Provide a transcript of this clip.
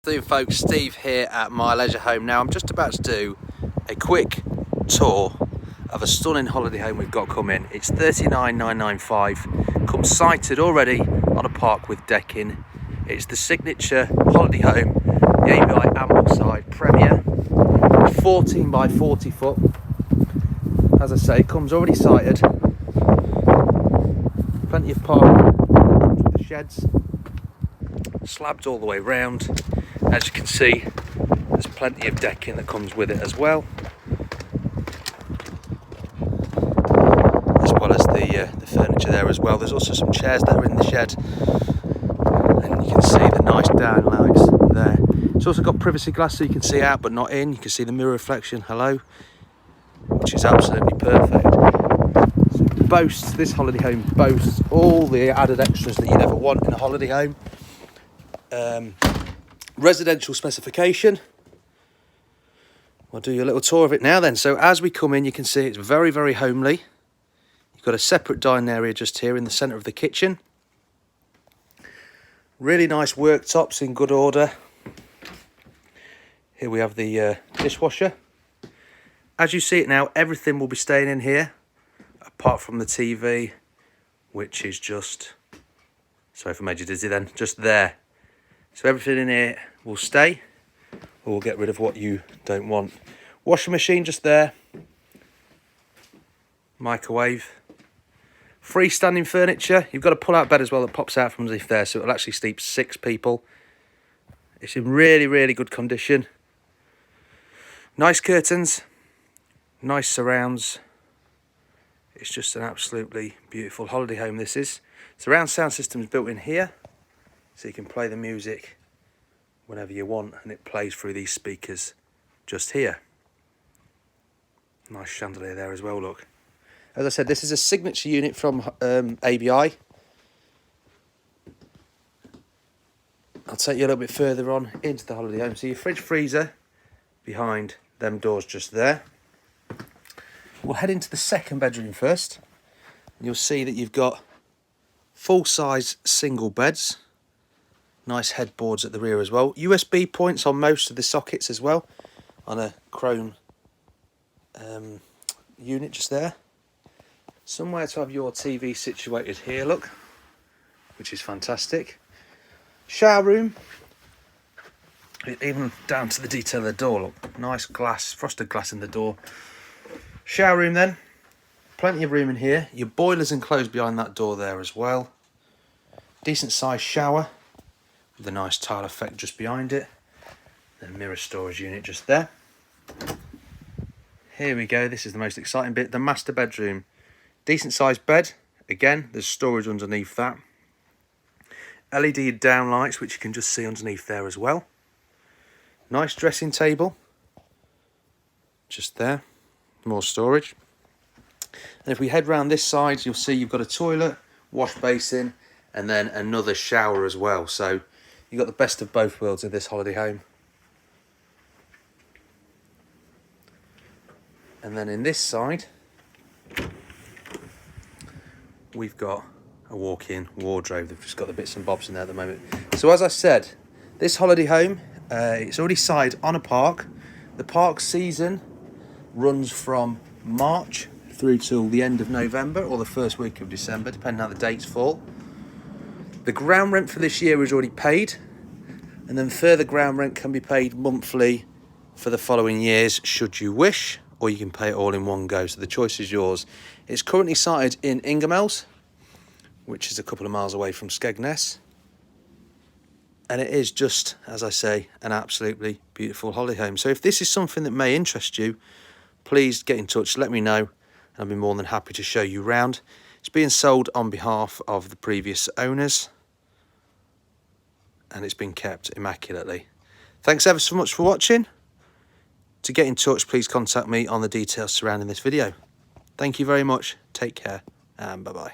Good afternoon folks, Steve here at my leisure home. Now I'm just about to do a quick tour of a stunning holiday home we've got coming. It's 39995, comes sited already on a park with decking. It's the signature holiday home, the ABI Ambleside Premier. It's 14 by 40 foot. As I say, comes already sited. Plenty of parking, comes with the sheds, slabs all the way round. As you can see, there's plenty of decking that comes with it as well, as well as the furniture there as well. There's also some chairs that are in the shed, and you can see the nice downlights there. It's also got privacy glass so you can see out but not in. You can see the mirror reflection, hello, which is absolutely perfect. So this holiday home boasts all the added extras that you'd ever want in a holiday home. Residential specification. I'll do you a little tour of it now then. So as we come in, you can see it's very, very homely. You've got a separate dining area just here in the centre of the kitchen. Really nice worktops in good order. Here we have the dishwasher. As you see it now, everything will be staying in here, apart from the TV, which is just, sorry if I made you dizzy then, just there. So everything in here will stay, or we'll get rid of what you don't want. Washing machine just there. Microwave. Freestanding furniture. You've got a pull-out bed as well that pops out from underneath there, so it'll actually sleep 6 people. It's in really, really good condition. Nice curtains. Nice surrounds. It's just an absolutely beautiful holiday home, this is. Surround sound system is built in here, so you can play the music whenever you want, and it plays through these speakers just here. Nice chandelier there as well, look. As I said, this is a signature unit from ABI. I'll take you a little bit further on into the holiday home. So your fridge freezer behind them doors just there. We'll head into the second bedroom first. And you'll see that you've got full-size single beds. Nice headboards at the rear as well. USB points on most of the sockets as well, on a chrome unit just there. Somewhere to have your TV situated here, look, which is fantastic. Shower room, even down to the detail of the door, look. Nice glass, frosted glass in the door. Shower room then, plenty of room in here. Your boiler's enclosed behind that door there as well. Decent sized shower, with a nice tile effect just behind it. The mirror storage unit just there. Here we go, this is the most exciting bit, the master bedroom. Decent sized bed, again, there's storage underneath that. LED downlights, which you can just see underneath there as well. Nice dressing table, just there, more storage. And if we head round this side, you'll see you've got a toilet, wash basin, and then another shower as well. So you've got the best of both worlds in this holiday home. And then in this side, we've got a walk-in wardrobe. They've just got the bits and bobs in there at the moment. So as I said, this holiday home, it's already sited on a park. The park season runs from March through till the end of November or the first week of December, depending on how the dates fall. The ground rent for this year is already paid, and then further ground rent can be paid monthly for the following years should you wish, or you can pay it all in one go, so the choice is yours. It's currently sited in Ingoldmells, which is a couple of miles away from Skegness, and it is just, as I say, an absolutely beautiful holiday home. So if this is something that may interest you, please get in touch, let me know, and I'll be more than happy to show you round. It's being sold on behalf of the previous owners, and it's been kept immaculately. Thanks ever so much for watching. To get in touch, please contact me on the details surrounding this video. Thank you very much, take care, and bye-bye.